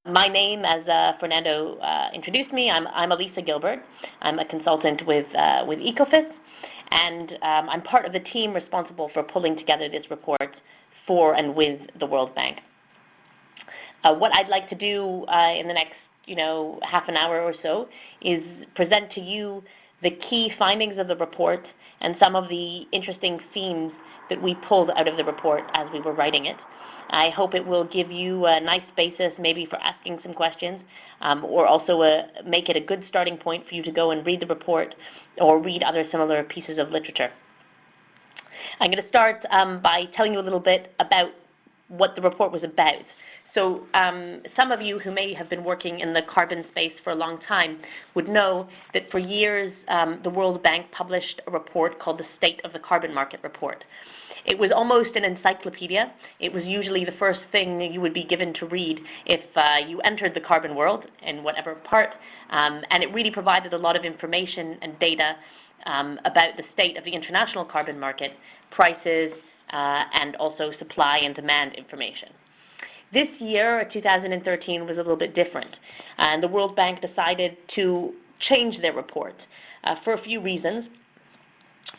My name, as Fernando introduced me, I'm Elisa Gilbert. I'm a consultant with Ecofys, and I'm part of the team responsible for pulling together this report for and with the World Bank. What I'd like to do in the next, half an hour or so is present to you the key findings of the report and some of the interesting themes that we pulled out of the report as we were writing it. I hope it will give you a nice basis maybe for asking some questions, or also make it a good starting point for you to go and read the report or read other similar pieces of literature. I'm going to start by telling you a little bit about what the report was about. So some of you who may have been working in the carbon space for a long time would know that for years the World Bank published a report called the State of the Carbon Market Report. It was almost an encyclopedia. It was usually the first thing you would be given to read if you entered the carbon world in whatever part, and it really provided a lot of information and data about the state of the international carbon market, prices, and also supply and demand information. This year, 2013, was a little bit different, and the World Bank decided to change their report for a few reasons.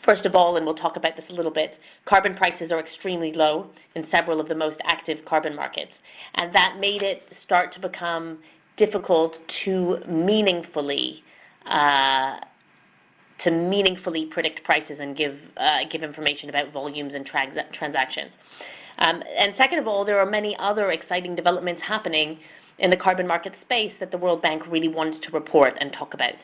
First of all, and we'll talk about this a little bit, carbon prices are extremely low in several of the most active carbon markets, and that made it start to become difficult to meaningfully predict prices and give information about volumes and transactions. And second of all, there are many other exciting developments happening in the carbon market space that the World Bank really wanted to report and talk about.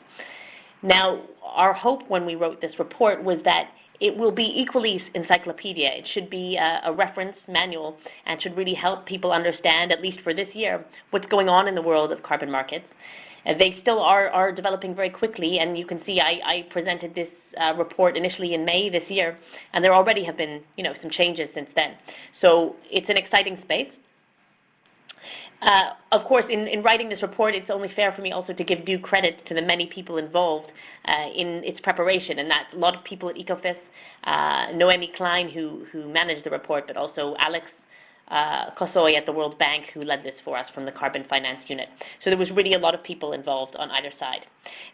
Now, our hope when we wrote this report was that it will be equally encyclopedia. It should be a reference manual and should really help people understand, at least for this year, what's going on in the world of carbon markets. They still are developing very quickly, and you can see I presented this report initially in May this year, and there already have been some changes since then. So it's an exciting space. Of course, in writing this report, it's only fair for me also to give due credit to the many people involved in its preparation, and that's a lot of people at Ecofys, Noemi Klein, who managed the report, but also Alex Kosoy at the World Bank, who led this for us from the Carbon Finance Unit. So there was really a lot of people involved on either side.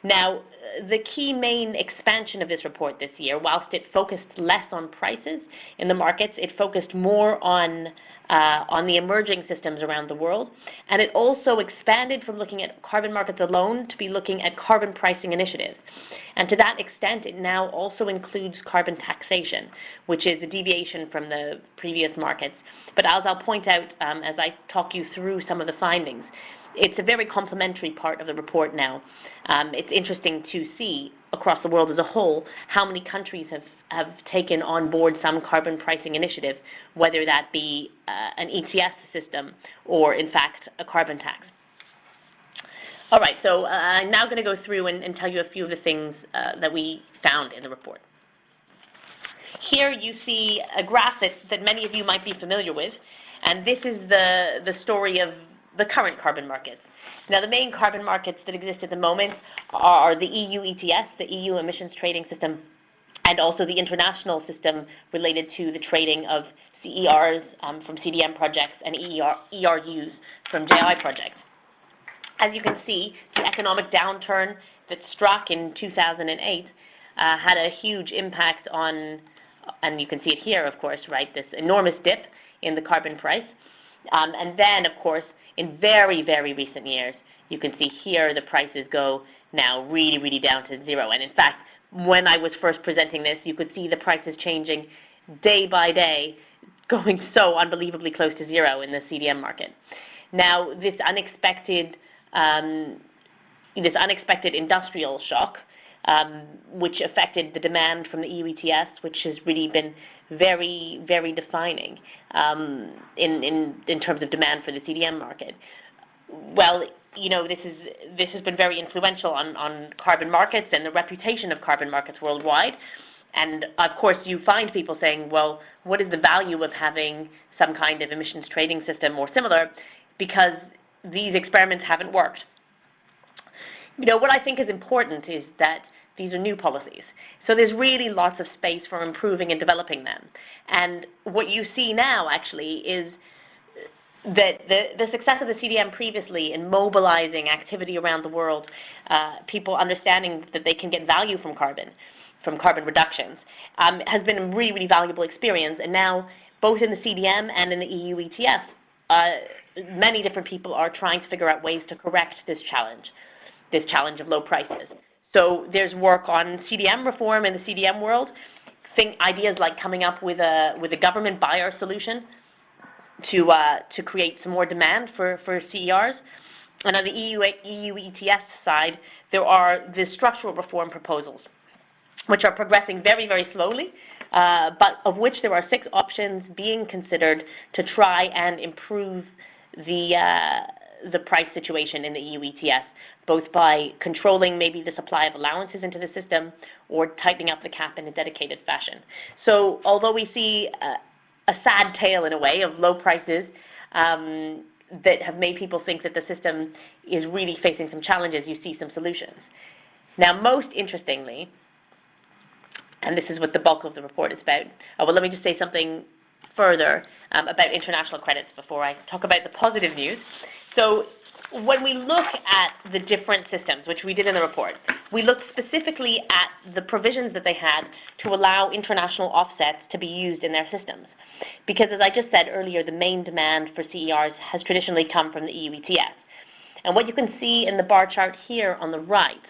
Now, the key main expansion of this report this year, whilst it focused less on prices in the markets, it focused more on the emerging systems around the world, and it also expanded from looking at carbon markets alone to be looking at carbon pricing initiatives. And to that extent, it now also includes carbon taxation, which is a deviation from the previous markets. But as I'll point out as I talk you through some of the findings, it's a very complementary part of the report now. It's interesting to see across the world as a whole how many countries have taken on board some carbon pricing initiative, whether that be an ETS system or, in fact, a carbon tax. All right, so I'm now going to go through and tell you a few of the things that we found in the report. Here you see a graphic that many of you might be familiar with, and this is the story of the current carbon markets. Now, the main carbon markets that exist at the moment are the EU ETS, the EU Emissions Trading System, and also the international system related to the trading of CERs from CDM projects and ERUs from JI projects. As you can see, the economic downturn that struck in 2008 had a huge impact on, and you can see it here, of course, right, this enormous dip in the carbon price. And then, of course, in very, very recent years, you can see here the prices go now really, really down to zero. And in fact, when I was first presenting this, you could see the prices changing day by day, going so unbelievably close to zero in the CDM market. Now, this unexpected industrial shock, which affected the demand from the EU ETS, which has really been very, very defining in terms of demand for the CDM market. Well, this has been very influential on carbon markets and the reputation of carbon markets worldwide. And of course, you find people saying, well, what is the value of having some kind of emissions trading system or similar, because these experiments haven't worked. What I think is important is that these are new policies. So there's really lots of space for improving and developing them. And what you see now, actually, is that the success of the CDM previously in mobilizing activity around the world, people understanding that they can get value from carbon reductions, has been a really, really valuable experience. And now, both in the CDM and in the EU ETS, many different people are trying to figure out ways to correct this challenge of low prices. So there's work on CDM reform in the CDM world. Ideas like coming up with a government buyer solution to create some more demand for CERs. And on the EU ETS side, there are the structural reform proposals, which are progressing very, very slowly, but of which there are 6 options being considered to try and improve the price situation in the EU ETS, both by controlling maybe the supply of allowances into the system or tightening up the cap in a dedicated fashion. So although we see a sad tale in a way of low prices that have made people think that the system is really facing some challenges, you see some solutions. Now, most interestingly, and this is what the bulk of the report is about, well, let me just say something further about international credits before I talk about the positive news. So when we look at the different systems, which we did in the report, we looked specifically at the provisions that they had to allow international offsets to be used in their systems. Because as I just said earlier, the main demand for CERs has traditionally come from the EU ETS. And what you can see in the bar chart here on the right,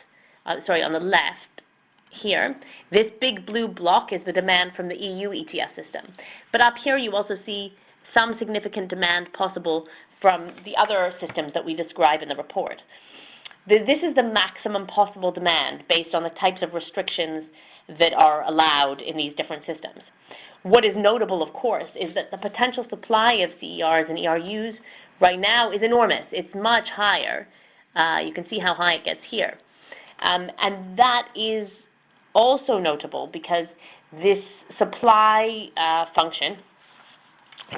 on the left here, this big blue block is the demand from the EU ETS system. But up here you also see some significant demand possible from the other systems that we describe in the report. This is the maximum possible demand based on the types of restrictions that are allowed in these different systems. What is notable, of course, is that the potential supply of CERs and ERUs right now is enormous. It's much higher. You can see how high it gets here. And that is also notable because this supply function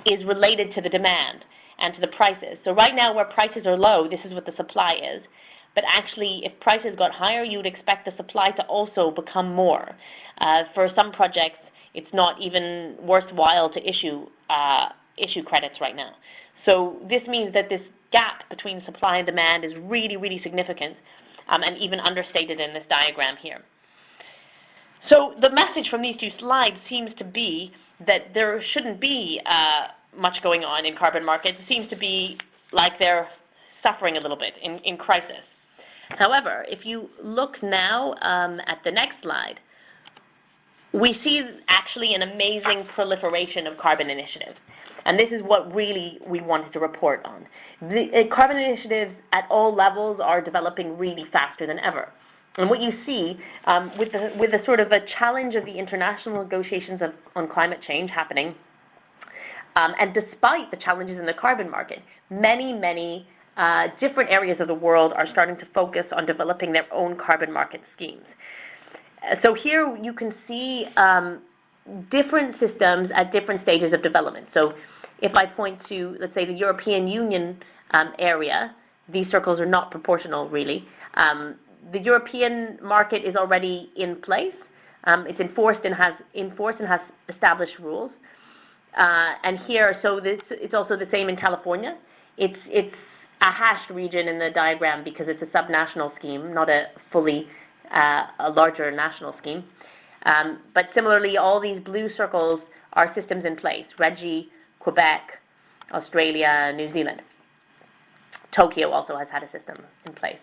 is related to the demand and to the prices. So right now where prices are low, this is what the supply is. But actually, if prices got higher, you would expect the supply to also become more. For some projects, it's not even worthwhile to issue credits right now. So this means that this gap between supply and demand is really, really significant, and even understated in this diagram here. So the message from these 2 slides seems to be that there shouldn't be much going on in carbon markets. It seems to be like they're suffering a little bit in crisis. However, if you look now at the next slide, we see actually an amazing proliferation of carbon initiatives. And this is what really we wanted to report on. The carbon initiatives at all levels are developing really faster than ever. And what you see with the sort of a challenge of the international negotiations on climate change happening, and despite the challenges in the carbon market, many different areas of the world are starting to focus on developing their own carbon market schemes. So here you can see different systems at different stages of development. So if I point to, let's say, the European Union area, these circles are not proportional really. The European market is already in place. It's enforced and has established rules. And here, so it's also the same in California. It's a hashed region in the diagram because it's a subnational scheme, not a fully a larger national scheme. But similarly, all these blue circles are systems in place: RGGI, Quebec, Australia, New Zealand. Tokyo also has had a system in place.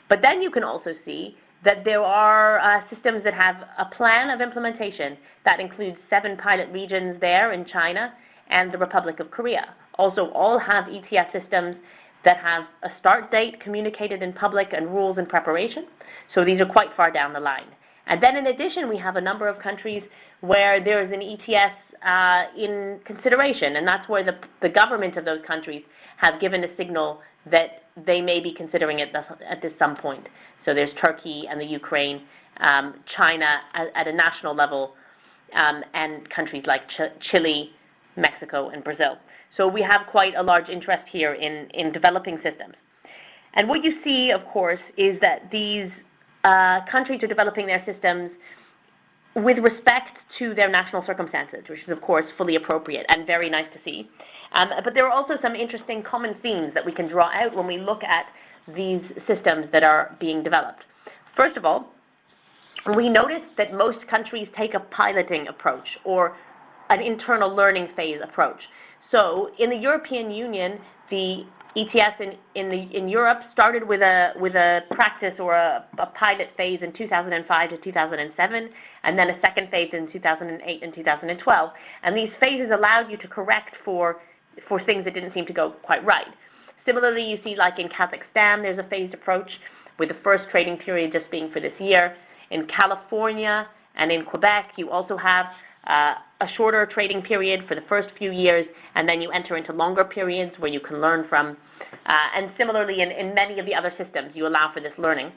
But then you can also see that there are systems that have a plan of implementation that includes 7 pilot regions there in China and the Republic of Korea. Also, all have ETS systems that have a start date communicated in public and rules in preparation. So these are quite far down the line. And then in addition, we have a number of countries where there is an ETS in consideration, and that's where the government of those countries have given a signal that they may be considering it at this some point. So there's Turkey and the Ukraine, China at a national level, and countries like Chile, Mexico, and Brazil. So we have quite a large interest here in developing systems. And what you see, of course, is that these countries are developing their systems with respect to their national circumstances, which is of course fully appropriate and very nice to see. But there are also some interesting common themes that we can draw out when we look at these systems that are being developed. First of all, we notice that most countries take a piloting approach or an internal learning phase approach. So in the European Union, the ETS in Europe started with a practice or a pilot phase in 2005 to 2007, and then a second phase in 2008 and 2012. And these phases allowed you to correct for things that didn't seem to go quite right. Similarly, you see like in Kazakhstan, there's a phased approach with the first trading period just being for this year. In California and in Quebec, you also have a shorter trading period for the first few years, and then you enter into longer periods where you can learn from. And similarly, in many of the other systems, you allow for this learning.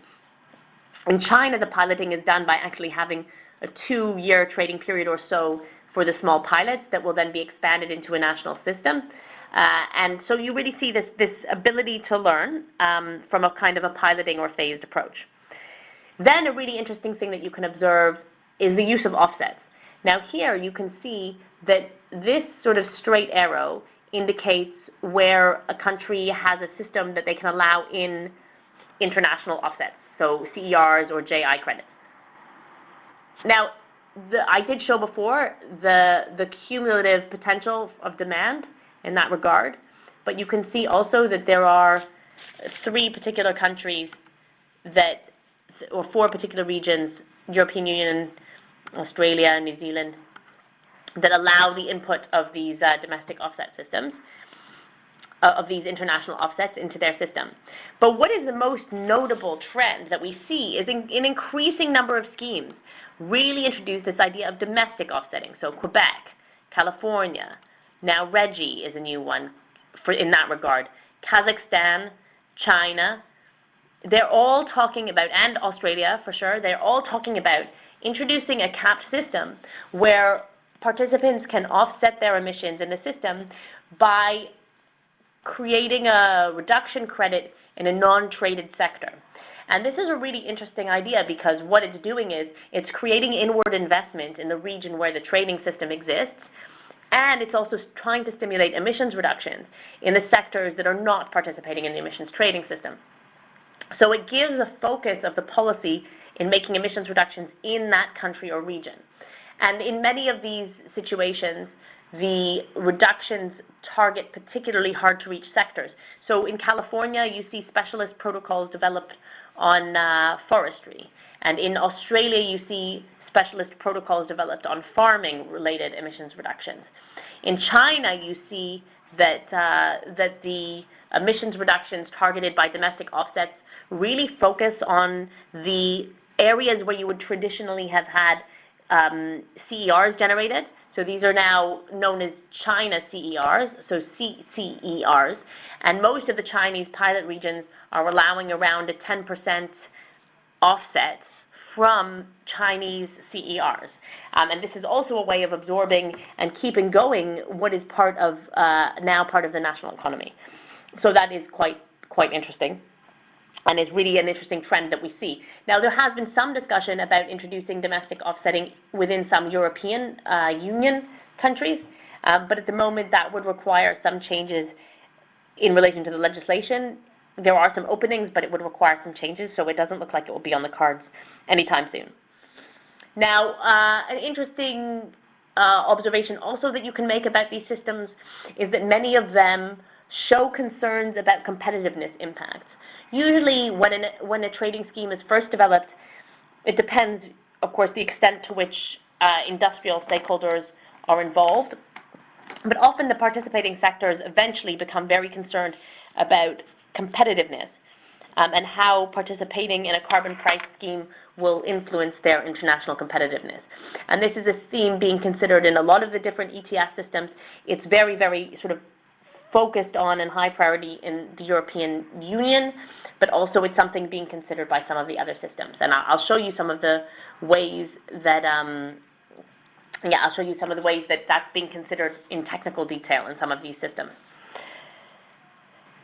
In China, the piloting is done by actually having a 2-year trading period or so for the small pilots that will then be expanded into a national system. And so you really see this ability to learn from a kind of a piloting or phased approach. Then a really interesting thing that you can observe is the use of offsets. Now here you can see that this sort of straight arrow indicates where a country has a system that they can allow in international offsets, so CERs or JI credits. Now, I did show before the cumulative potential of demand in that regard, but you can see also that there are 3 particular countries that, or 4 particular regions, European Union, Australia, New Zealand, that allow the input of these domestic offset systems, of these international offsets into their system. But what is the most notable trend that we see is an increasing number of schemes really introduce this idea of domestic offsetting. So Quebec, California, now REGI is a new one in that regard. Kazakhstan, China, they're all talking about, and Australia for sure, they're all talking about introducing a capped system where participants can offset their emissions in the system by creating a reduction credit in a non-traded sector. And this is a really interesting idea because what it's doing is it's creating inward investment in the region where the trading system exists, and it's also trying to stimulate emissions reductions in the sectors that are not participating in the emissions trading system. So it gives a focus of the policy in making emissions reductions in that country or region. And in many of these situations, the reductions target particularly hard to reach sectors. So in California, you see specialist protocols developed on forestry. And in Australia, you see specialist protocols developed on farming-related emissions reductions. In China, you see that the emissions reductions targeted by domestic offsets really focus on the areas where you would traditionally have had CERs generated. So these are now known as China CERs, so CERs. And most of the Chinese pilot regions are allowing around a 10% offset from Chinese CERs. And this is also a way of absorbing and keeping going what is now part of the national economy. So that is quite interesting. And it's really an interesting trend that we see. Now, there has been some discussion about introducing domestic offsetting within some European Union countries, but at the moment that would require some changes in relation to the legislation. There are some openings, but it would require some changes, so it doesn't look like it will be on the cards anytime soon. Now, an interesting observation also that you can make about these systems is that many of them show concerns about competitiveness impacts. Usually when a trading scheme is first developed, it depends, of course, the extent to which industrial stakeholders are involved. But often the participating sectors eventually become very concerned about competitiveness and how participating in a carbon price scheme will influence their international competitiveness. And this is a theme being considered in a lot of the different ETS systems. It's very, very sort of focused on and high priority in the European Union, but also it's something being considered by some of the other systems. And I'll show you some of the ways that that's being considered in technical detail in some of these systems.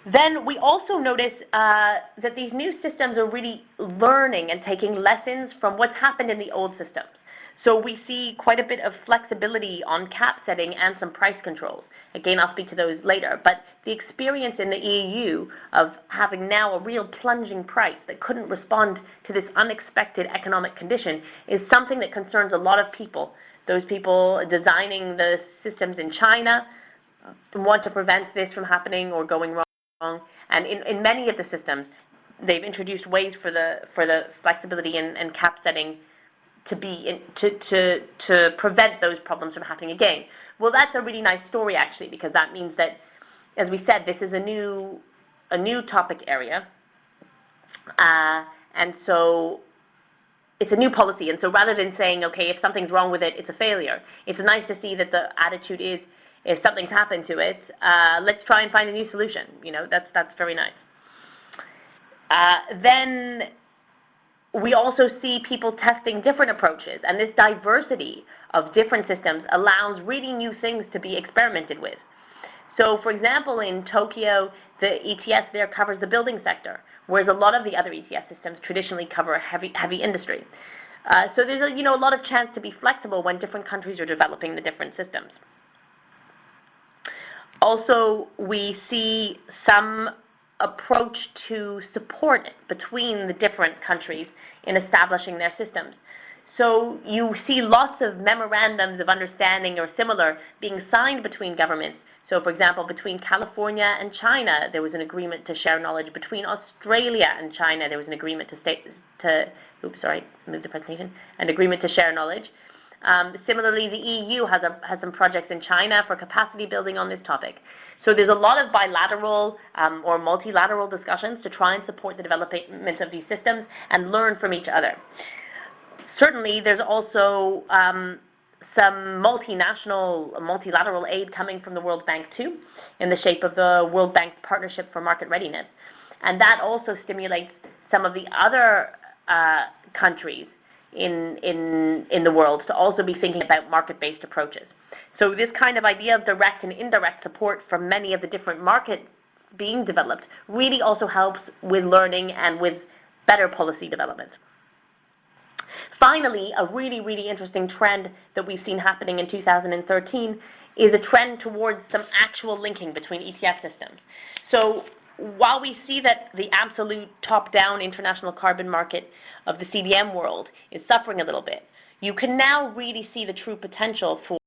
Then we also notice that these new systems are really learning and taking lessons from what's happened in the old systems. So we see quite a bit of flexibility on cap setting and some price controls. Again, I'll speak to those later, but the experience in the EU of having now a real plunging price that couldn't respond to this unexpected economic condition is something that concerns a lot of people. Those people designing the systems in China want to prevent this from happening or going wrong. And in many of the systems, they've introduced ways for the flexibility and cap setting to prevent those problems from happening again. Well, that's a really nice story actually, because that means that, as we said, this is a new topic area, and so it's a new policy. And so rather than saying, okay, if something's wrong with it, it's a failure, it's nice to see that the attitude is, if something's happened to it, let's try and find a new solution. That's very nice. Then we also see people testing different approaches, and this diversity of different systems allows really new things to be experimented with. So, for example, in Tokyo, the ETS there covers the building sector, whereas a lot of the other ETS systems traditionally cover heavy industry. So there's a lot of chance to be flexible when different countries are developing the different systems. Also, we see some approach to support between the different countries in establishing their systems. So you see lots of memorandums of understanding or similar being signed between governments. So for example, between California and China, there was an agreement to share knowledge. Between Australia and China, there was an agreement an agreement to share knowledge. Similarly, the EU has some projects in China for capacity building on this topic. So there's a lot of bilateral or multilateral discussions to try and support the development of these systems and learn from each other. Certainly, there's also some multilateral aid coming from the World Bank too, in the shape of the World Bank Partnership for Market Readiness. And that also stimulates some of the other countries in the world to also be thinking about market-based approaches. So this kind of idea of direct and indirect support from many of the different markets being developed really also helps with learning and with better policy development. Finally, a really, really interesting trend that we've seen happening in 2013 is a trend towards some actual linking between ETS systems. So while we see that the absolute top-down international carbon market of the CDM world is suffering a little bit, you can now really see the true potential for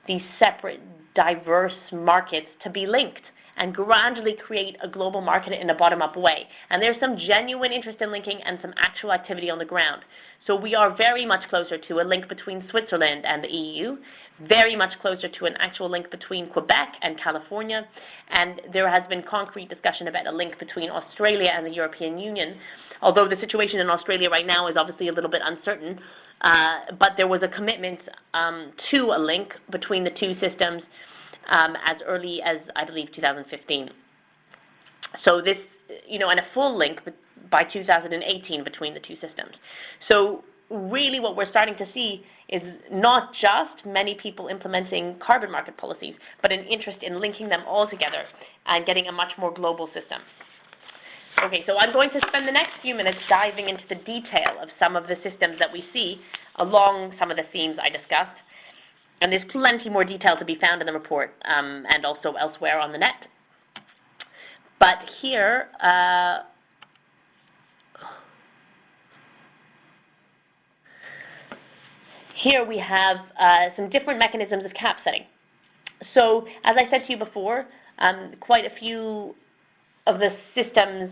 these separate, diverse markets to be linked and gradually create a global market in a bottom-up way. And there's some genuine interest in linking and some actual activity on the ground. So we are very much closer to a link between Switzerland and the EU, very much closer to an actual link between Quebec and California, and there has been concrete discussion about a link between Australia and the European Union, although the situation in Australia right now is obviously a little bit uncertain, but there was a commitment to a link between the two systems as early as, I believe, 2015. So this, and a full link by 2018 between the two systems. So really what we're starting to see is not just many people implementing carbon market policies, but an interest in linking them all together and getting a much more global system. Okay, so I'm going to spend the next few minutes diving into the detail of some of the systems that we see along some of the themes I discussed. And there's plenty more detail to be found in the report and also elsewhere on the net. But here, we have some different mechanisms of cap setting. So, as I said to you before, quite a few of the systems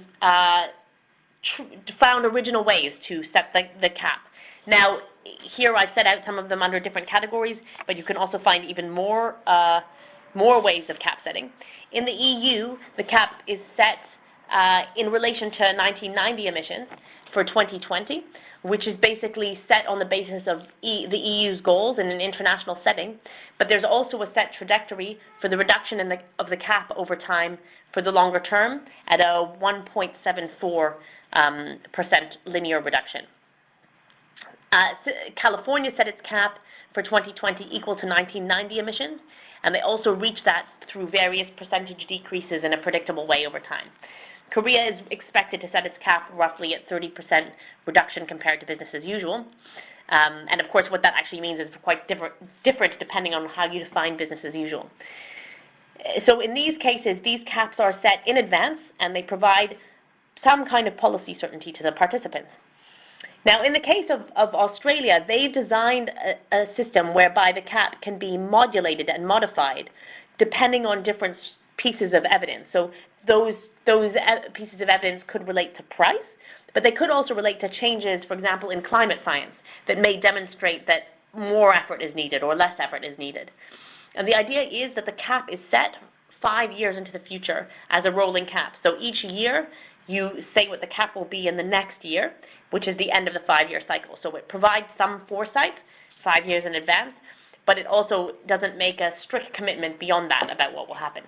found original ways to set the cap. Now, here I've set out some of them under different categories, but you can also find even more ways of cap setting. In the EU, the cap is set in relation to 1990 emissions for 2020, which is basically set on the basis of the EU's goals in an international setting, but there's also a set trajectory for the reduction of the cap over time for the longer term at a 1.74% linear reduction. California set its cap for 2020 equal to 1990 emissions, and they also reached that through various percentage decreases in a predictable way over time. Korea is expected to set its cap roughly at 30% reduction compared to business as usual. And of course, what that actually means is quite different depending on how you define business as usual. So in these cases, these caps are set in advance, and they provide some kind of policy certainty to the participants. Now, in the case of Australia, they've designed a system whereby the cap can be modulated and modified depending on different pieces of evidence. So those pieces of evidence could relate to price, but they could also relate to changes, for example, in climate science that may demonstrate that more effort is needed or less effort is needed. And the idea is that the cap is set 5 years into the future as a rolling cap. So each year you say what the cap will be in the next year, which is the end of the 5-year cycle. So it provides some foresight 5 years in advance, but it also doesn't make a strict commitment beyond that about what will happen.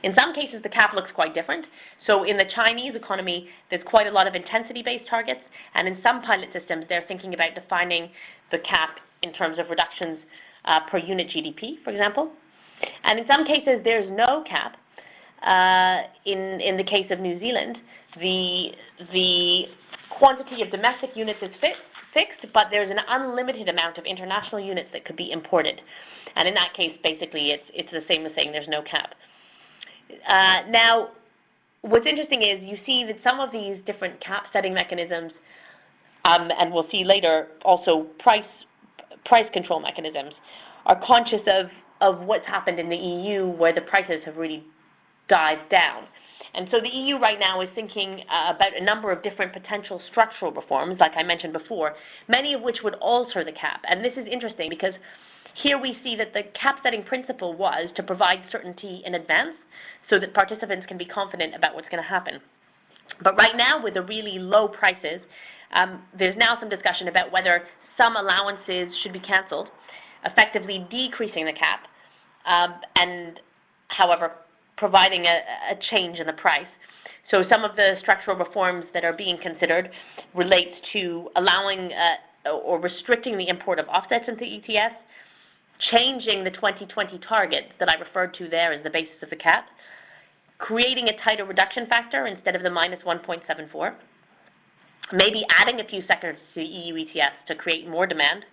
In some cases, the cap looks quite different. So in the Chinese economy, there's quite a lot of intensity-based targets, and in some pilot systems, they're thinking about defining the cap in terms of reductions per unit GDP, for example. And in some cases, there's no cap. In the case of New Zealand, the quantity of domestic units is fixed, but there's an unlimited amount of international units that could be imported. And in that case, basically, it's the same as saying there's no cap. Now, what's interesting is you see that some of these different cap setting mechanisms, and we'll see later also price control mechanisms, are conscious of what's happened in the EU where the prices have really dived down. And so the EU right now is thinking about a number of different potential structural reforms, like I mentioned before, many of which would alter the cap. And this is interesting because here we see that the cap setting principle was to provide certainty in advance so that participants can be confident about what's going to happen. But right now, with the really low prices, there's now some discussion about whether some allowances should be cancelled, effectively decreasing the cap, and however, providing a change in the price. So some of the structural reforms that are being considered relate to allowing or restricting the import of offsets into ETS, changing the 2020 target that I referred to there as the basis of the cap, creating a tighter reduction factor instead of the minus 1.74, maybe adding a few sectors to EU ETS to create more demand,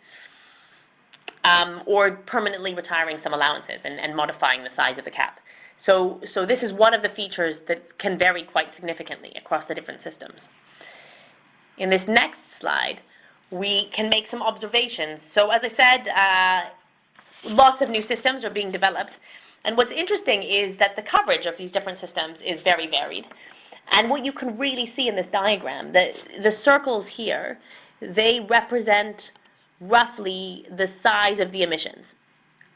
or permanently retiring some allowances and modifying the size of the cap. So this is one of the features that can vary quite significantly across the different systems. In this next slide, we can make some observations. So as I said, lots of new systems are being developed. And what's interesting is that the coverage of these different systems is very varied. And what you can really see in this diagram, the circles here, they represent roughly the size of the emissions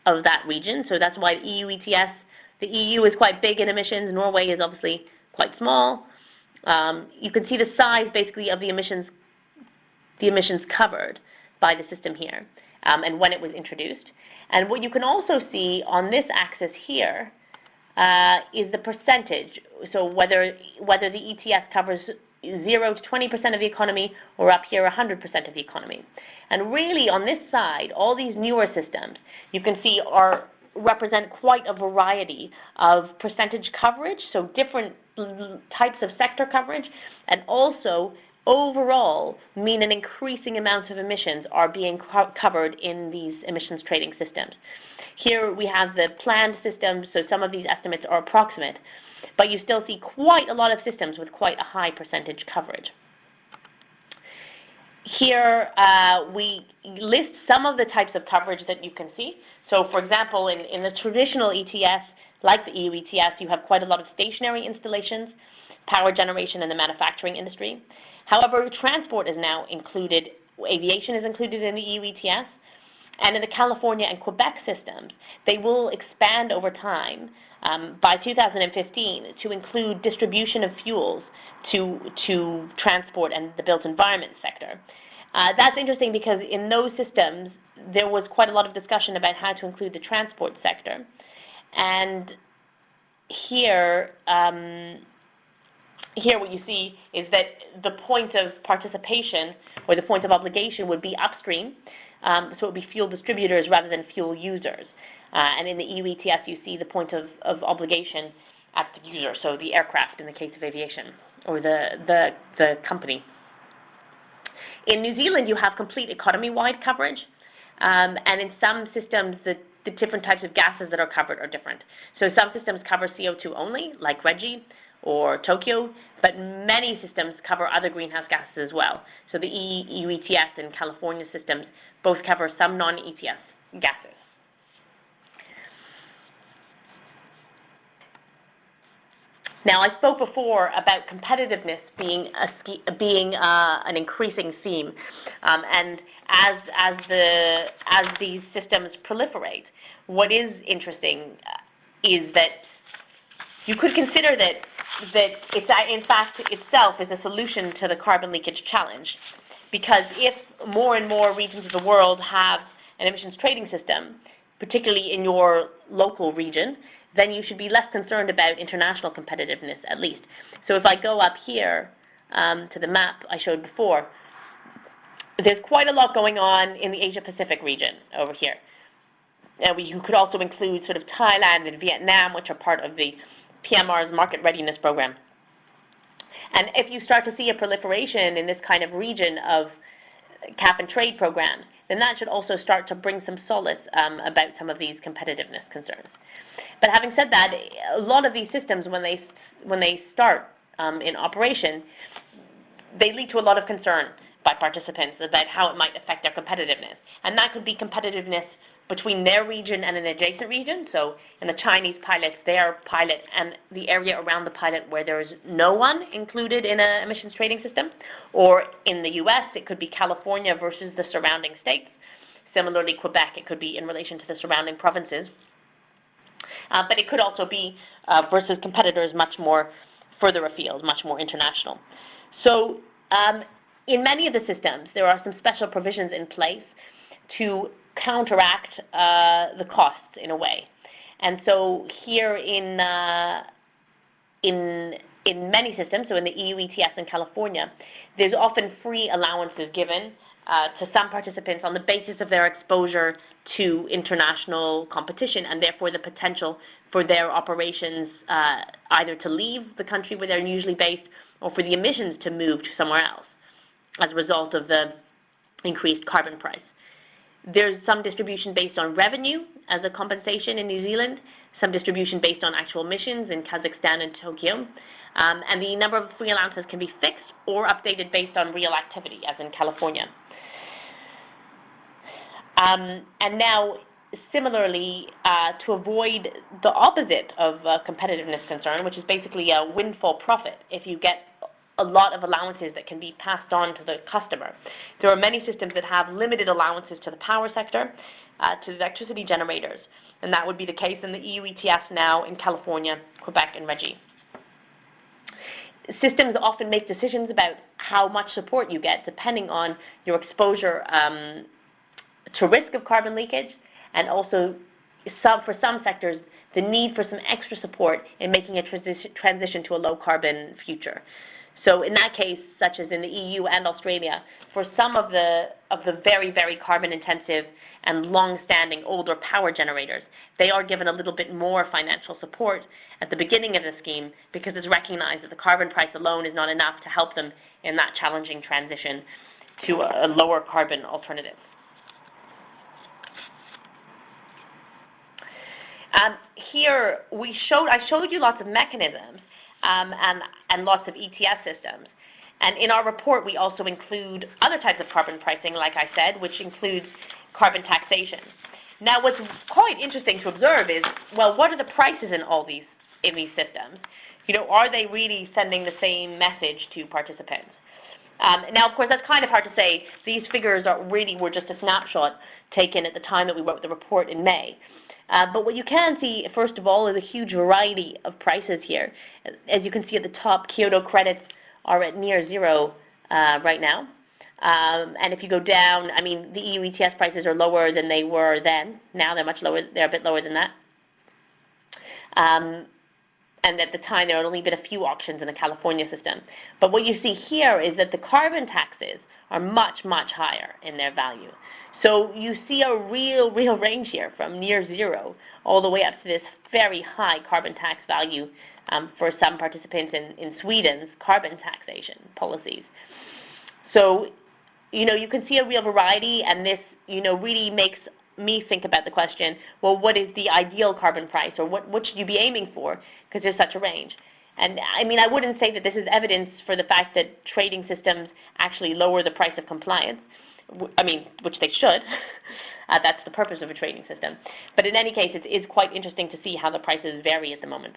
of that region. So that's why EU ETS, the EU is quite big in emissions. Norway is obviously quite small. You can see the size basically of the emissions covered by the system here, and when it was introduced. And what you can also see on this axis here is the percentage. So whether the ETS covers 0 to 20% of the economy, or up here 100% of the economy. And really on this side, all these newer systems you can see represent quite a variety of percentage coverage, so different types of sector coverage, and also overall mean an increasing amount of emissions are being covered in these emissions trading systems. Here we have the planned systems, so some of these estimates are approximate, but you still see quite a lot of systems with quite a high percentage coverage. Here we list some of the types of coverage that you can see. So for example, in the traditional ETS, like the EU ETS, you have quite a lot of stationary installations, power generation in the manufacturing industry. However, transport is now included, aviation is included in the EU ETS, and in the California and Quebec systems, they will expand over time by 2015 to include distribution of fuels to transport and the built environment sector. That's interesting because in those systems, there was quite a lot of discussion about how to include the transport sector. And here what you see is that the point of participation or the point of obligation would be upstream, so it would be fuel distributors rather than fuel users. And in the EU ETS, you see the point of obligation at the user, so the aircraft in the case of aviation, or the company. In New Zealand, you have complete economy-wide coverage, and in some systems, the different types of gases that are covered are different. So some systems cover CO2 only, like Reggie or Tokyo, but many systems cover other greenhouse gases as well. So the EU ETS and California systems both cover some non-ETS gases. Now, I spoke before about competitiveness being an increasing theme, and as these systems proliferate, what is interesting is that you could consider that it's in fact itself is a solution to the carbon leakage challenge, because if more and more regions of the world have an emissions trading system, particularly in your local region, then you should be less concerned about international competitiveness, at least. So if I go up here to the map I showed before, there's quite a lot going on in the Asia-Pacific region over here. Now, you could also include sort of Thailand and Vietnam, which are part of the PMR's Market Readiness Program. And if you start to see a proliferation in this kind of region of cap-and-trade programs, then that should also start to bring some solace about some of these competitiveness concerns. But having said that, a lot of these systems, when they start in operation, they lead to a lot of concern by participants about how it might affect their competitiveness. And that could be competitiveness between their region and an adjacent region. So in the Chinese pilots, their pilot and the area around the pilot where there is no one included in an emissions trading system. Or in the US, it could be California versus the surrounding states. Similarly, Quebec, it could be in relation to the surrounding provinces. But it could also be versus competitors much more further afield, much more international. So in many of the systems, there are some special provisions in place to counteract the costs in a way. And so here in many systems, so in the EU ETS in California, there's often free allowances given to some participants on the basis of their exposure to international competition, and therefore the potential for their operations either to leave the country where they're usually based or for the emissions to move to somewhere else as a result of the increased carbon price. There's some distribution based on revenue as a compensation in New Zealand, some distribution based on actual emissions in Kazakhstan and Tokyo, and the number of free allowances can be fixed or updated based on real activity, as in California. And now, similarly, to avoid the opposite of competitiveness concern, which is basically a windfall profit, if you get a lot of allowances that can be passed on to the customer. There are many systems that have limited allowances to the power sector, to the electricity generators, and that would be the case in the EU ETS now in California, Quebec, and Reggie. Systems often make decisions about how much support you get depending on your exposure to risk of carbon leakage, and also for some sectors, the need for some extra support in making a transition to a low-carbon future. So in that case, such as in the EU and Australia, for some of the very, very carbon-intensive and long-standing older power generators, they are given a little bit more financial support at the beginning of the scheme because it's recognized that the carbon price alone is not enough to help them in that challenging transition to a lower carbon alternative. Here, I showed you lots of mechanisms and lots of ETS systems. And in our report, we also include other types of carbon pricing, like I said, which includes carbon taxation. Now, what's quite interesting to observe is, well, what are the prices in these systems? You know, are they really sending the same message to participants? Now, of course, that's kind of hard to say. These figures were just a snapshot taken at the time that we wrote the report in May. But what you can see, first of all, is a huge variety of prices here. As you can see at the top, Kyoto credits are at near zero right now. And if you go down, I mean, the EU ETS prices are lower than they were then. Now they're much lower. They're a bit lower than that. And at the time, there had only been a few auctions in the California system. But what you see here is that the carbon taxes are much, much higher in their value. So you see a real range here from near zero all the way up to this very high carbon tax value for some participants in Sweden's carbon taxation policies. So you can see a real variety, and this, really makes me think about the question, well, what is the ideal carbon price, or what should you be aiming for, because there's such a range. And I mean, I wouldn't say that this is evidence for the fact that trading systems actually lower the price of compliance, which they should. That's the purpose of a trading system. But in any case, it is quite interesting to see how the prices vary at the moment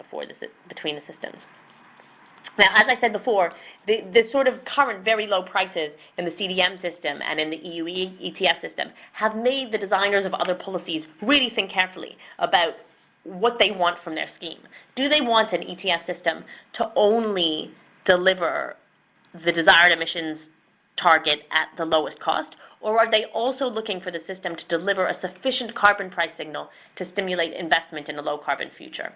between the systems. Now, as I said before, the sort of current very low prices in the CDM system and in the EU ETS system have made the designers of other policies really think carefully about what they want from their scheme. Do they want an ETS system to only deliver the desired emissions target at the lowest cost, or are they also looking for the system to deliver a sufficient carbon price signal to stimulate investment in a low-carbon future?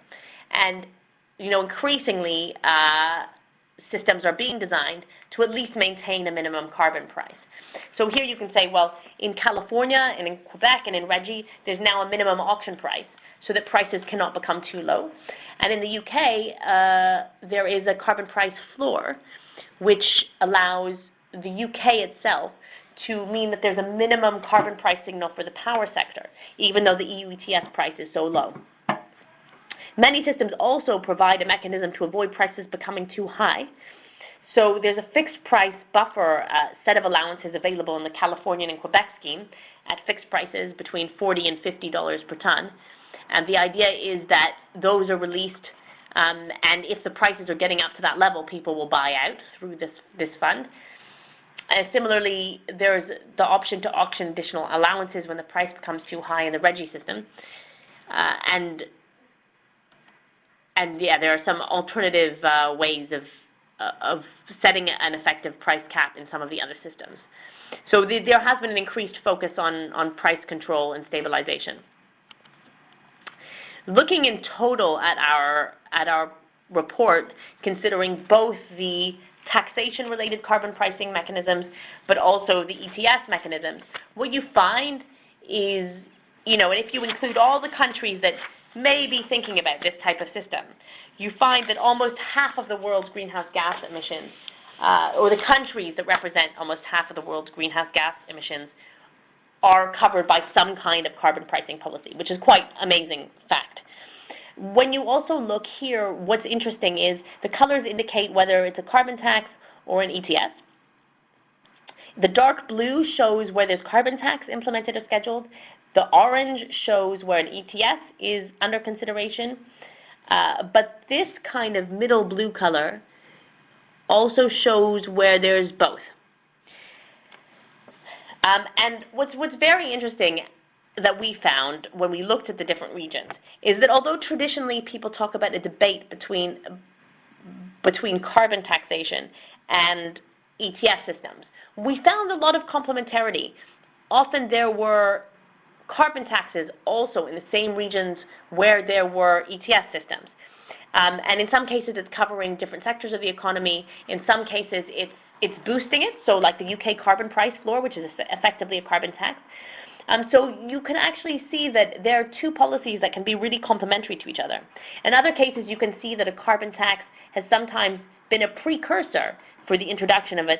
And increasingly, systems are being designed to at least maintain a minimum carbon price. So here you can say, well, in California and in Quebec and in RGGI, there's now a minimum auction price so that prices cannot become too low. And in the UK, there is a carbon price floor, which allows the UK itself to mean that there's a minimum carbon price signal for the power sector, even though the EU ETS price is so low. Many systems also provide a mechanism to avoid prices becoming too high. So there's a fixed price buffer set of allowances available in the Californian and Quebec scheme at fixed prices between $40 and $50 per ton. And the idea is that those are released, and if the prices are getting up to that level, people will buy out through this fund. Similarly, there's the option to auction additional allowances when the price becomes too high in the RGGI system. And yeah, there are some alternative ways of setting an effective price cap in some of the other systems. So there has been an increased focus on price control and stabilization. Looking in total at our report, considering both the taxation-related carbon pricing mechanisms, but also the ETS mechanisms, what you find is, and if you include all the countries that may be thinking about this type of system, you find that almost half of the world's greenhouse gas emissions, or the countries that represent almost half of the world's greenhouse gas emissions, are covered by some kind of carbon pricing policy, which is quite amazing fact. When you also look here, what's interesting is the colors indicate whether it's a carbon tax or an ETS. The dark blue shows where there's carbon tax implemented as scheduled. The orange shows where an ETS is under consideration. But this kind of middle blue color also shows where there's both. And what's very interesting that we found when we looked at the different regions is that although traditionally people talk about a debate between carbon taxation and ETS systems, we found a lot of complementarity. Often there were carbon taxes also in the same regions where there were ETS systems. And in some cases it's covering different sectors of the economy. In some cases it's boosting it, so like the UK carbon price floor, which is effectively a carbon tax. So you can actually see that there are two policies that can be really complementary to each other. In other cases, you can see that a carbon tax has sometimes been a precursor for the introduction of a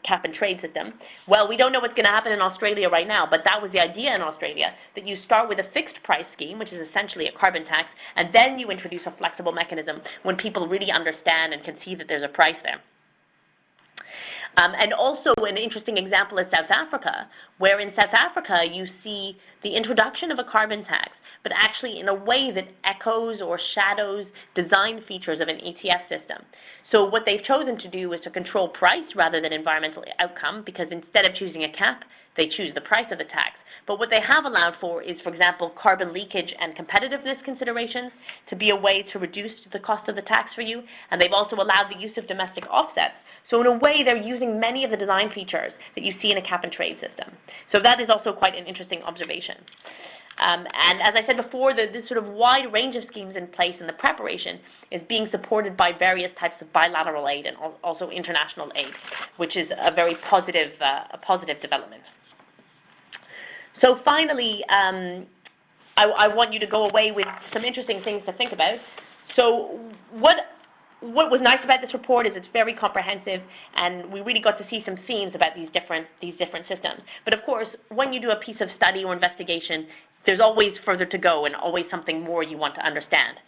cap and trade system. Well, we don't know what's going to happen in Australia right now, but that was the idea in Australia, that you start with a fixed price scheme, which is essentially a carbon tax, and then you introduce a flexible mechanism when people really understand and can see that there's a price there. And also an interesting example is South Africa, where in South Africa you see the introduction of a carbon tax, but actually in a way that echoes or shadows design features of an ETS system. So what they've chosen to do is to control price rather than environmental outcome, because instead of choosing a cap, they choose the price of the tax. But what they have allowed for is, for example, carbon leakage and competitiveness considerations to be a way to reduce the cost of the tax for you, and they've also allowed the use of domestic offsets. So in a way, they're using many of the design features that you see in a cap and trade system. So that is also quite an interesting observation. And as I said before, this sort of wide range of schemes in place in the preparation is being supported by various types of bilateral aid and also international aid, which is a very positive development. So finally, I want you to go away with some interesting things to think about. So what what was nice about this report is it's very comprehensive, and we really got to see some themes about these different systems. But of course, when you do a piece of study or investigation, there's always further to go and always something more you want to understand.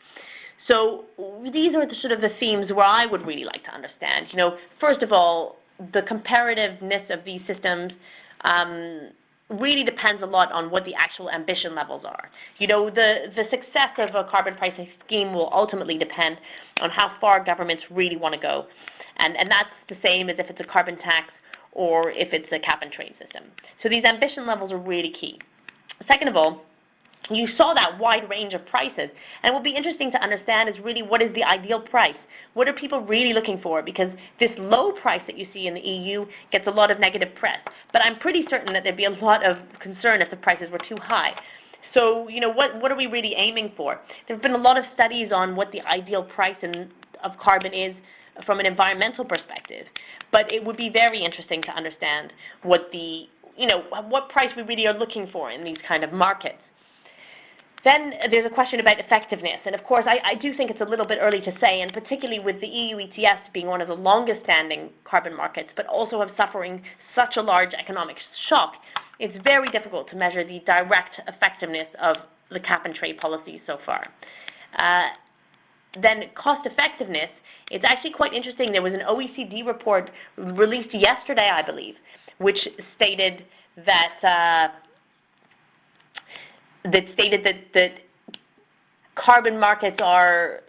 So these are sort of the themes where I would really like to understand. First of all, the comparativeness of these systems really depends a lot on what the actual ambition levels are. The success of a carbon pricing scheme will ultimately depend on how far governments really want to go. And that's the same as if it's a carbon tax or if it's a cap and trade system. So these ambition levels are really key. Second of all, you saw that wide range of prices. And what will be interesting to understand is really what is the ideal price? What are people really looking for? Because this low price that you see in the EU gets a lot of negative press. But I'm pretty certain that there'd be a lot of concern if the prices were too high. So, what are we really aiming for? There have been a lot of studies on what the ideal price of carbon is from an environmental perspective. But it would be very interesting to understand what price we really are looking for in these kind of markets. Then there's a question about effectiveness. And of course, I do think it's a little bit early to say, and particularly with the EU ETS being one of the longest standing carbon markets, but also of suffering such a large economic shock, it's very difficult to measure the direct effectiveness of the cap and trade policies so far. Then cost effectiveness, it's actually quite interesting. There was an OECD report released yesterday, I believe, which stated that that carbon markets are,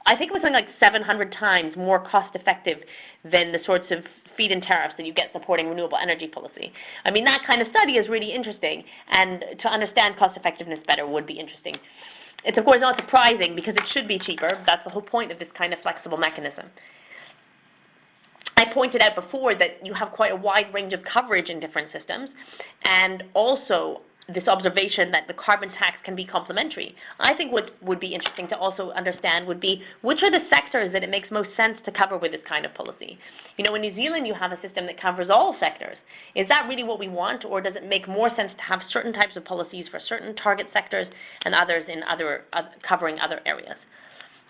I think it was something like 700 times more cost effective than the sorts of feed-in tariffs that you get supporting renewable energy policy. I mean, that kind of study is really interesting, and to understand cost effectiveness better would be interesting. It's of course not surprising because it should be cheaper. That's the whole point of this kind of flexible mechanism. I pointed out before that you have quite a wide range of coverage in different systems, and also this observation that the carbon tax can be complementary. I think what would be interesting to also understand would be which are the sectors that it makes most sense to cover with this kind of policy. In New Zealand you have a system that covers all sectors. Is that really what we want, or does it make more sense to have certain types of policies for certain target sectors and others in covering other areas?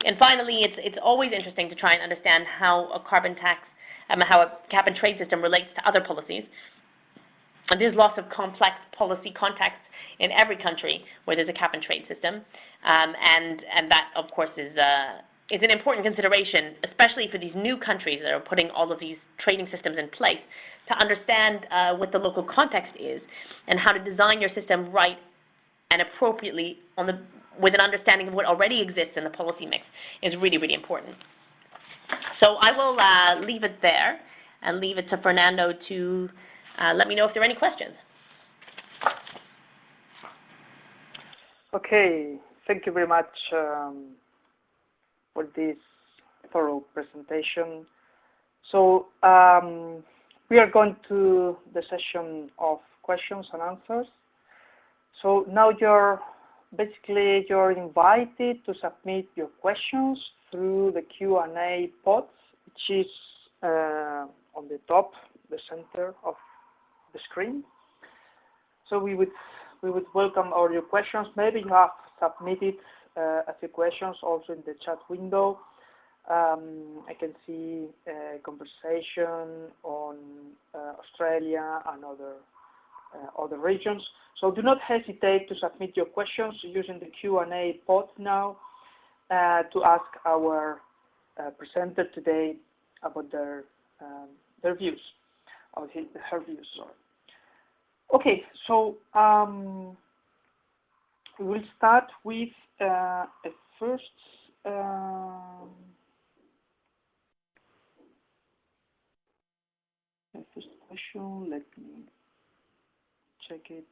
And finally, it's always interesting to try and understand how a carbon tax, how a cap and trade system relates to other policies. And there's lots of complex policy contexts in every country where there's a cap and trade system, and that of course is an important consideration, especially for these new countries that are putting all of these trading systems in place, to understand what the local context is and how to design your system right and appropriately with an understanding of what already exists in the policy mix is really, really important. So I will leave it there and leave it to Fernando to let me know if there are any questions. Okay, thank you very much for this thorough presentation. So we are going to the session of questions and answers. So now you're invited to submit your questions through the Q&A pod, which is on the top, the center of the screen. So we would welcome all your questions. Maybe you have submitted a few questions also in the chat window. I can see a conversation on Australia and other regions. So do not hesitate to submit your questions using the Q&A pod now to ask our presenter today about their views, or her views. Sorry. Okay, so we will start with a first question. Let me check it.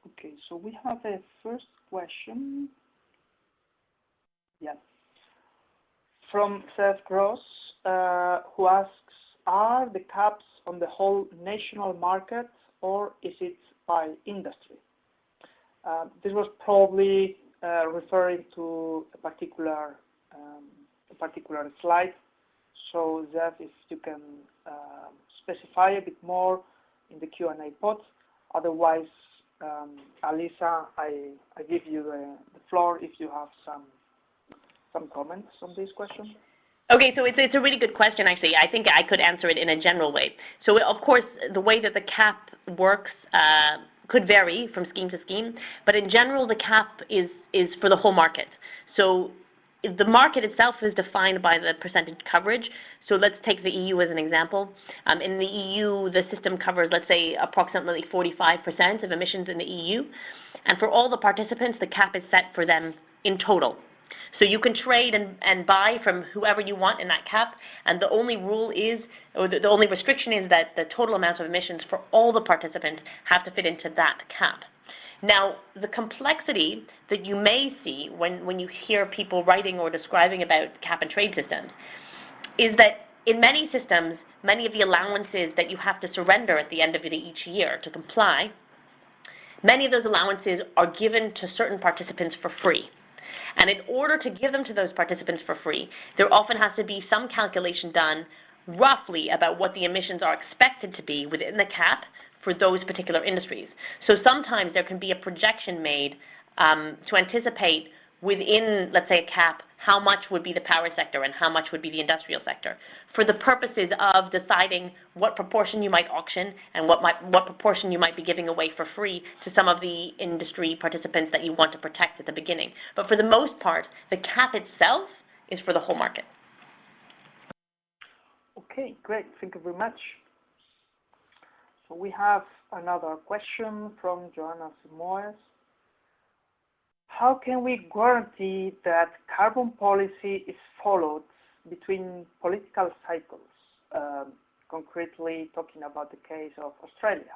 Okay, so we have a first question. Yeah. From Seth Gross, who asks, are the caps on the whole national market, or is it by industry? This was probably referring to a particular slide. So that if you can specify a bit more in the Q&A pod, otherwise Alisa, I give you the floor if you have some comments on this question. Okay, so it's a really good question, actually. I think I could answer it in a general way. So, of course, the way that the cap works could vary from scheme to scheme, but in general, the cap is for the whole market. So the market itself is defined by the percentage coverage. So let's take the EU as an example. In the EU, the system covers, let's say, approximately 45% of emissions in the EU. And for all the participants, the cap is set for them in total. So you can trade and buy from whoever you want in that cap, and the only rule is, or the only restriction is that the total amount of emissions for all the participants have to fit into that cap. Now, the complexity that you may see when you hear people writing or describing about cap and trade systems is that in many systems, many of the allowances that you have to surrender at the end of each year to comply, many of those allowances are given to certain participants for free. And in order to give them to those participants for free, there often has to be some calculation done roughly about what the emissions are expected to be within the cap for those particular industries. So sometimes there can be a projection made to anticipate within, let's say, a cap, how much would be the power sector and how much would be the industrial sector, for the purposes of deciding what proportion you might auction and what proportion you might be giving away for free to some of the industry participants that you want to protect at the beginning. But for the most part, the cap itself is for the whole market. Okay, great. Thank you very much. So we have another question from Joanna Simoes. How can we guarantee that carbon policy is followed between political cycles, concretely talking about the case of Australia?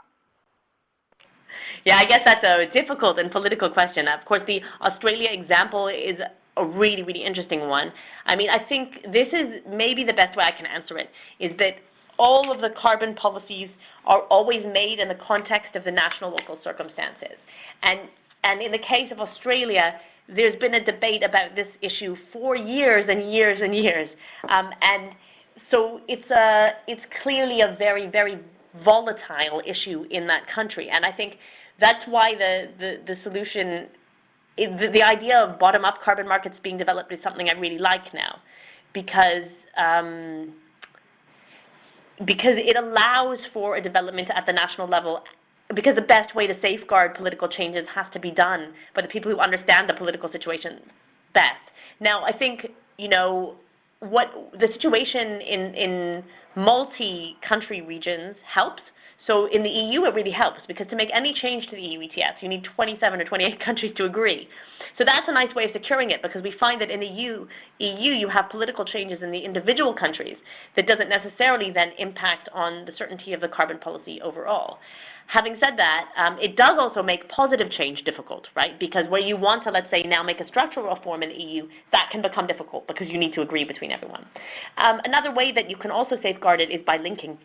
Yeah, I guess that's a difficult and political question. Of course, the Australia example is a really, really interesting one. I mean, I think this is maybe the best way I can answer it, is that all of the carbon policies are always made in the context of the national local circumstances. And in the case of Australia, there's been a debate about this issue for years and years and years. And so it's clearly a very, very volatile issue in that country. And I think that's why the solution, the idea of bottom-up carbon markets being developed is something I really like now, because it allows for a development at the national level, because the best way to safeguard political changes has to be done by the people who understand the political situation best. Now, I think, what the situation in multi-country regions helps. So in the EU, it really helps, because to make any change to the EU ETS, you need 27 or 28 countries to agree. So that's a nice way of securing it, because we find that in the EU, you have political changes in the individual countries that doesn't necessarily then impact on the certainty of the carbon policy overall. Having said that, it does also make positive change difficult, right? Because where you want to, let's say, now make a structural reform in the EU, that can become difficult because you need to agree between everyone. Another way that you can also safeguard it is by linking.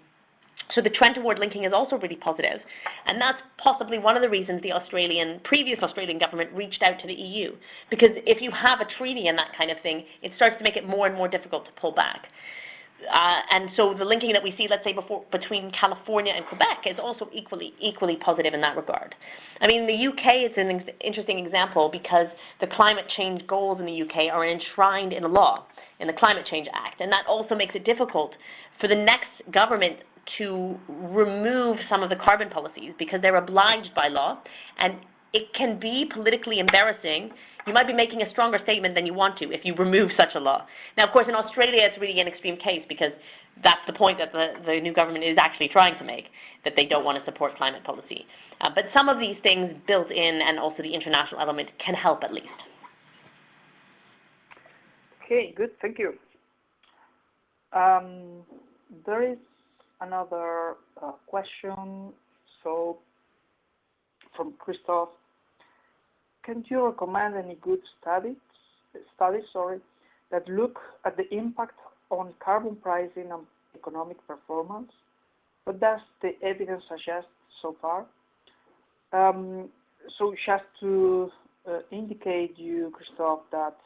So the trend toward linking is also really positive, and that's possibly one of the reasons the previous Australian government reached out to the EU, because if you have a treaty and that kind of thing, it starts to make it more and more difficult to pull back. And so the linking that we see, let's say, between California and Quebec is also equally positive in that regard. I mean, the UK is an interesting example, because the climate change goals in the UK are enshrined in a law, in the Climate Change Act, and that also makes it difficult for the next government to remove some of the carbon policies, because they're obliged by law, and it can be politically embarrassing. You might be making a stronger statement than you want to if you remove such a law. Now, of course, in Australia, it's really an extreme case, because that's the point that the new government is actually trying to make, that they don't want to support climate policy. But some of these things built in, and also the international element, can help at least. Okay, good, thank you. There is another question, so from Christoph. Can you recommend any good studies that look at the impact on carbon pricing and economic performance? What does the evidence suggest so far? So just to indicate you, Christoph, that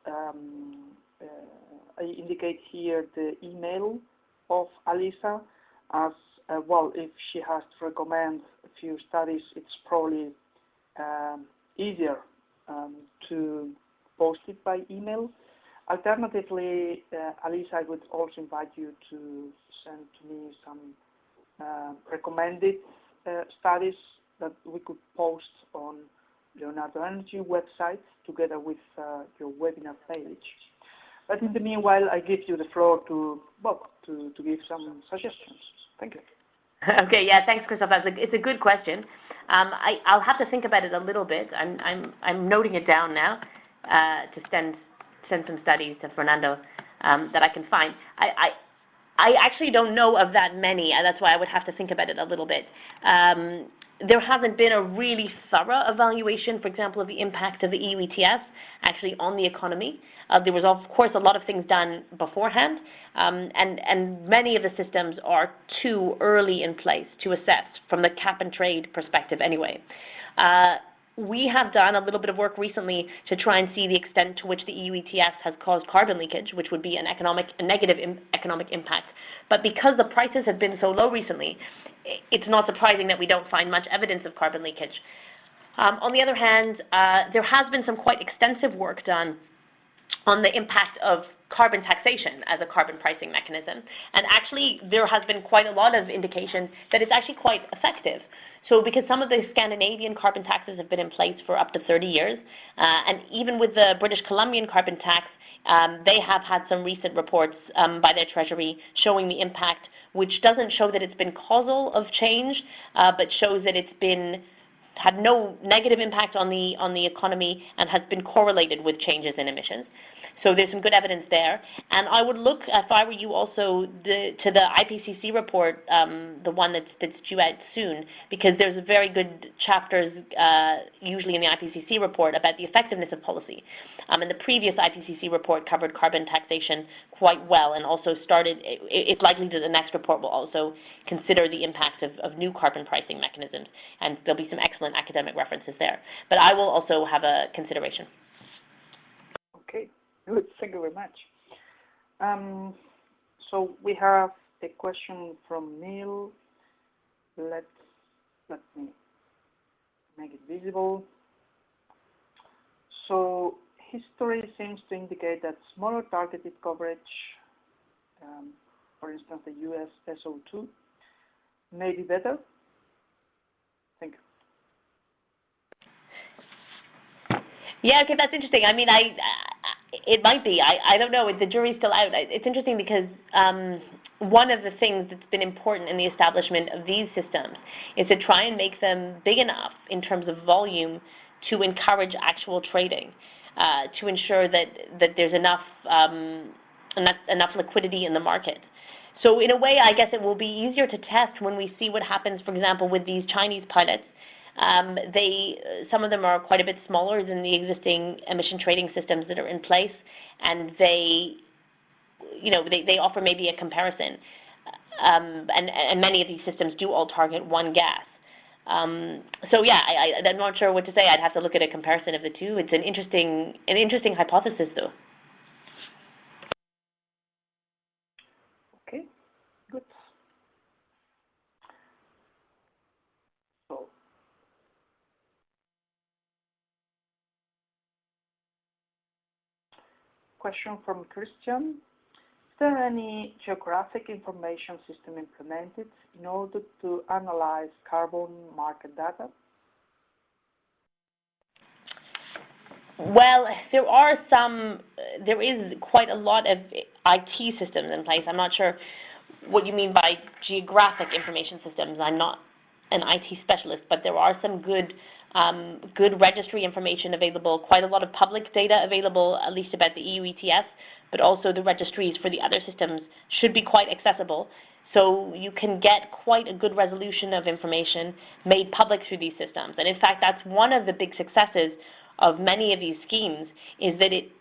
I indicate here the email of Alisa, as well, if she has to recommend a few studies, it's probably easier to post it by email. Alternatively, Alice, I would also invite you to send to me some recommended studies that we could post on Leonardo Energy website together with your webinar page. But in the meanwhile, I give you the floor to Bob to give some suggestions. Thank you. Okay, yeah, thanks, Christoph. It's a good question. I'll have to think about it a little bit. I'm noting it down now to send some studies to Fernando that I can find. I actually don't know of that many, and that's why I would have to think about it a little bit. There hasn't been a really thorough evaluation, for example, of the impact of the EU ETS actually on the economy. There was, of course, a lot of things done beforehand, and many of the systems are too early in place to assess from the cap and trade perspective anyway. We have done a little bit of work recently to try and see the extent to which the EU ETS has caused carbon leakage, which would be a negative economic impact. But because the prices have been so low recently, it's not surprising that we don't find much evidence of carbon leakage. On the other hand, there has been some quite extensive work done on the impact of carbon taxation as a carbon pricing mechanism. And actually, there has been quite a lot of indication that it's actually quite effective. So because some of the Scandinavian carbon taxes have been in place for up to 30 years, and even with the British Columbian carbon tax, they have had some recent reports by their Treasury showing the impact, which doesn't show that it's been causal of change, but shows that it's had no negative impact on the economy and has been correlated with changes in emissions. So there's some good evidence there. And I would look, if I were you, also to the IPCC report, the one that's due out soon, because there's very good chapters usually in the IPCC report about the effectiveness of policy. And the previous IPCC report covered carbon taxation quite well and also it's likely that the next report will also consider the impact of new carbon pricing mechanisms. And there'll be some excellent academic references there. But I will also have a consideration. Okay. Good, thank you very much. So we have a question from Neil. Let me make it visible. So history seems to indicate that smaller targeted coverage, for instance, the US SO2, may be better. Thank you. Yeah, okay, that's interesting. I mean, it might be. I don't know. The jury's still out. It's interesting because one of the things that's been important in the establishment of these systems is to try and make them big enough in terms of volume to encourage actual trading, to ensure that there's enough liquidity in the market. So in a way, I guess it will be easier to test when we see what happens, for example, with these Chinese pilots. Some of them are quite a bit smaller than the existing emission trading systems that are in place, and they offer maybe a comparison. And many of these systems do all target one gas. So yeah, I'm not sure what to say. I'd have to look at a comparison of the two. It's an interesting hypothesis, though. Okay, good. So question from Christian. Is there any geographic information system implemented in order to analyze carbon market data? Well, there is quite a lot of IT systems in place. I'm not sure what you mean by geographic information systems. I'm not an IT specialist, but there are some good registry information available, quite a lot of public data available, at least about the EU ETS, but also the registries for the other systems should be quite accessible. So you can get quite a good resolution of information made public through these systems. And in fact, that's one of the big successes of many of these schemes, is that it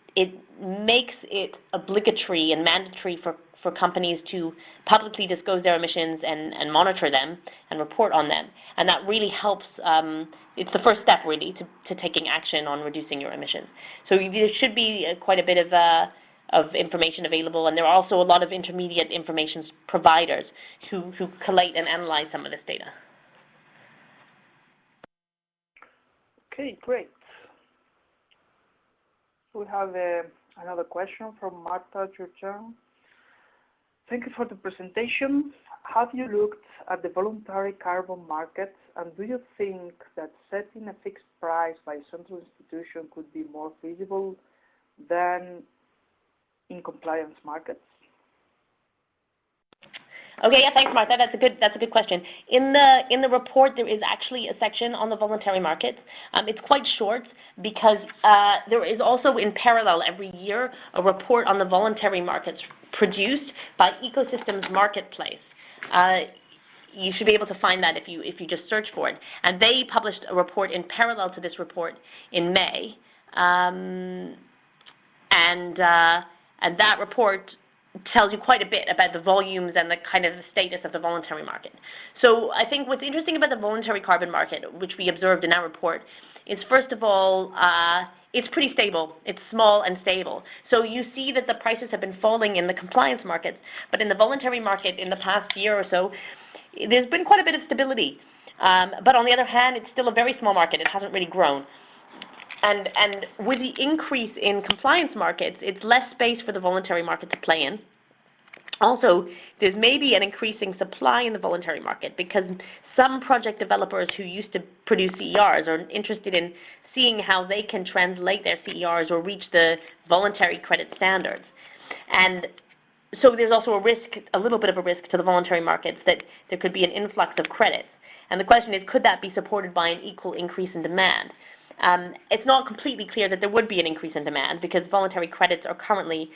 makes it obligatory and mandatory for companies to publicly disclose their emissions and monitor them and report on them. And that really helps, it's the first step really to taking action on reducing your emissions. So there should be quite a bit of information available, and there are also a lot of intermediate information providers who collate and analyze some of this data. Okay, great. We have another question from Marta Churchan. Thank you for the presentation. Have you looked at the voluntary carbon market, and do you think that setting a fixed price by a central institution could be more feasible than in compliance markets? Okay, yeah, thanks, Martha. That's a good question. In the report, there is actually a section on the voluntary market. It's quite short because there is also in parallel every year a report on the voluntary markets produced by Ecosystems Marketplace. You should be able to find that if you just search for it. And they published a report in parallel to this report in May, and that report tells you quite a bit about the volumes and the kind of the status of the voluntary market. So I think what's interesting about the voluntary carbon market, which we observed in our report, is first of all, it's pretty stable. It's small and stable. So you see that the prices have been falling in the compliance markets, but in the voluntary market in the past year or so, there's been quite a bit of stability. But on the other hand, it's still a very small market. It hasn't really grown. And with the increase in compliance markets, it's less space for the voluntary market to play in. Also, there's maybe an increasing supply in the voluntary market because some project developers who used to produce CERs are interested in seeing how they can translate their CERs or reach the voluntary credit standards. And so there's also a little bit of a risk to the voluntary markets that there could be an influx of credits. And the question is, could that be supported by an equal increase in demand? It's not completely clear that there would be an increase in demand because voluntary credits are currently,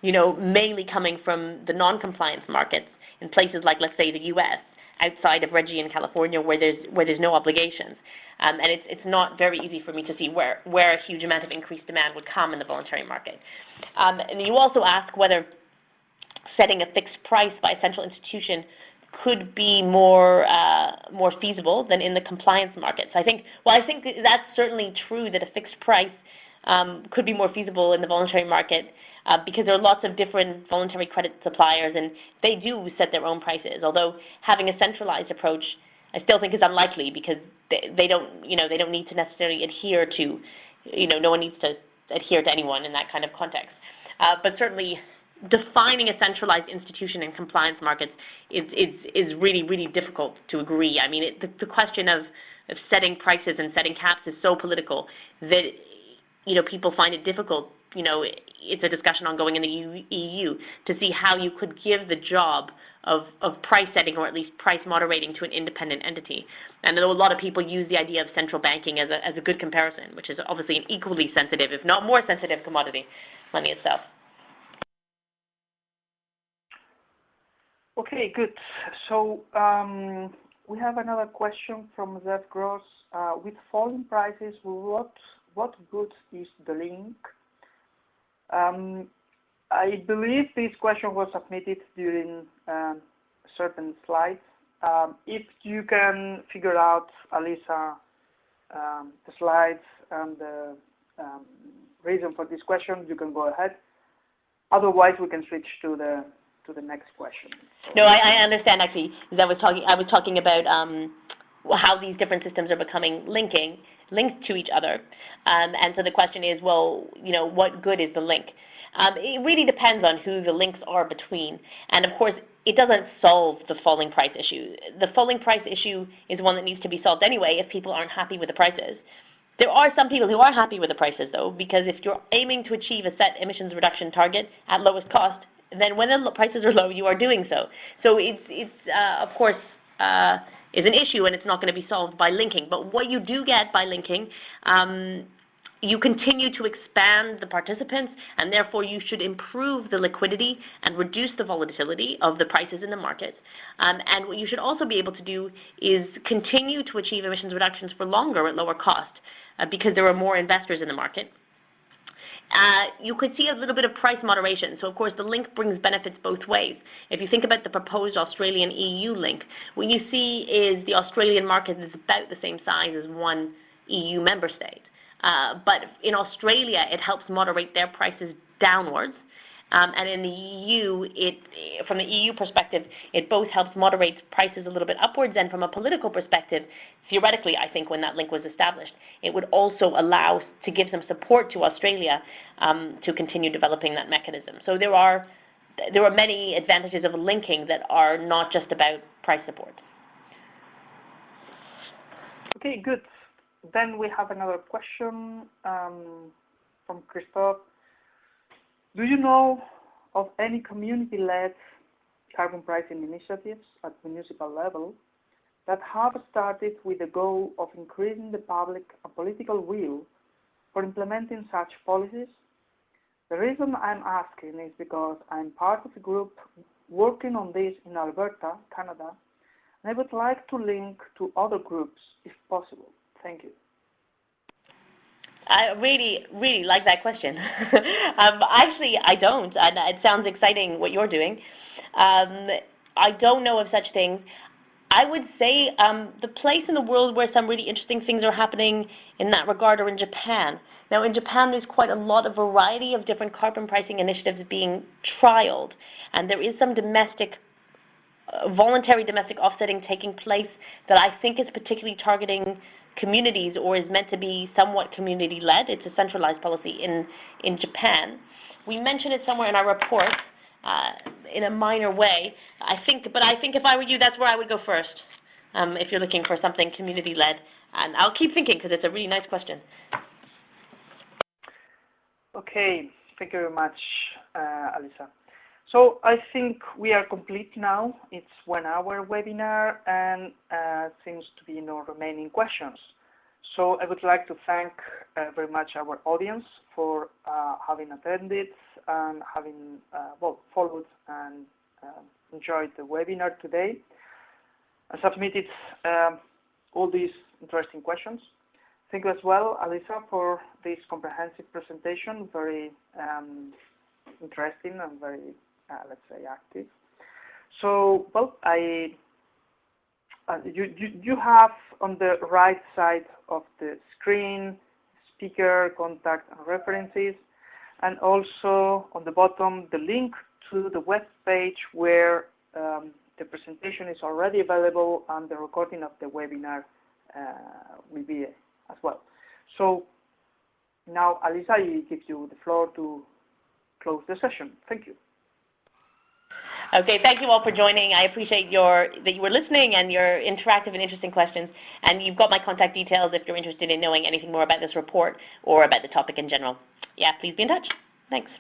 mainly coming from the non-compliance markets in places like, let's say, the U.S., outside of Reggie in California, where there's no obligations. And it's not very easy for me to see where a huge amount of increased demand would come in the voluntary market. And you also ask whether setting a fixed price by a central institution could be more feasible than in the compliance markets. I think that's certainly true that a fixed price could be more feasible in the voluntary market because there are lots of different voluntary credit suppliers and they do set their own prices. Although having a centralized approach, I still think is unlikely because they don't need to necessarily adhere to, no one needs to adhere to anyone in that kind of context. But certainly, defining a centralized institution in compliance markets is really, really difficult to agree. I mean, the question of setting prices and setting caps is so political that, people find it difficult. It's a discussion ongoing in the EU to see how you could give the job of price setting or at least price moderating to an independent entity. And I know a lot of people use the idea of central banking as a good comparison, which is obviously an equally sensitive, if not more sensitive commodity, money itself. Okay, good. So we have another question from Zev Gross. With falling prices, what good is the link? I believe this question was submitted during certain slides. If you can figure out, Alisa, the slides and the reason for this question, you can go ahead. Otherwise, we can switch to the next question. No, I understand actually. I was talking about how these different systems are becoming linked to each other, and so the question is, well, what good is the link? It really depends on who the links are between, and of course, it doesn't solve the falling price issue. The falling price issue is one that needs to be solved anyway if people aren't happy with the prices. There are some people who are happy with the prices though, because if you're aiming to achieve a set emissions reduction target at lowest cost, then when the prices are low, you are doing so. So it's of course, is an issue, and it's not going to be solved by linking. But what you do get by linking, you continue to expand the participants, and therefore you should improve the liquidity and reduce the volatility of the prices in the market. And what you should also be able to do is continue to achieve emissions reductions for longer at lower cost, because there are more investors in the market. You could see a little bit of price moderation. So, of course, the link brings benefits both ways. If you think about the proposed Australian EU link, what you see is the Australian market is about the same size as one EU member state. But in Australia, it helps moderate their prices downwards. And in the EU, from the EU perspective, it both helps moderate prices a little bit upwards, and from a political perspective, theoretically, I think when that link was established, it would also allow to give some support to Australia to continue developing that mechanism. So there are many advantages of linking that are not just about price support. Okay, good. Then we have another question from Christophe. Do you know of any community-led carbon pricing initiatives at municipal level that have started with the goal of increasing the public and political will for implementing such policies? The reason I'm asking is because I'm part of a group working on this in Alberta, Canada, and I would like to link to other groups if possible. Thank you. I really, really like that question. Actually, I don't. And it sounds exciting what you're doing. I don't know of such things. I would say the place in the world where some really interesting things are happening in that regard are in Japan. Now, in Japan, there's quite a lot of variety of different carbon pricing initiatives being trialed, and there is some voluntary domestic offsetting taking place that I think is particularly targeting communities or is meant to be somewhat community-led. It's a centralized policy in Japan. We mentioned it somewhere in our report in a minor way. But I think if I were you, that's where I would go first, if you're looking for something community-led. And I'll keep thinking because it's a really nice question. Okay, thank you very much, Alisa. So I think we are complete now. It's 1 hour webinar and seems to be no remaining questions. So I would like to thank very much our audience for having attended and having followed and enjoyed the webinar today and submitted all these interesting questions. Thank you as well, Alisa, for this comprehensive presentation, very interesting and very let's say active. So, well, you have on the right side of the screen speaker, contact, and references, and also on the bottom the link to the web page where the presentation is already available and the recording of the webinar will be as well. So now, Alisa, I give you the floor to close the session. Thank you. Okay, thank you all for joining. I appreciate that you were listening and your interactive and interesting questions. And you've got my contact details if you're interested in knowing anything more about this report or about the topic in general. Yeah, please be in touch. Thanks.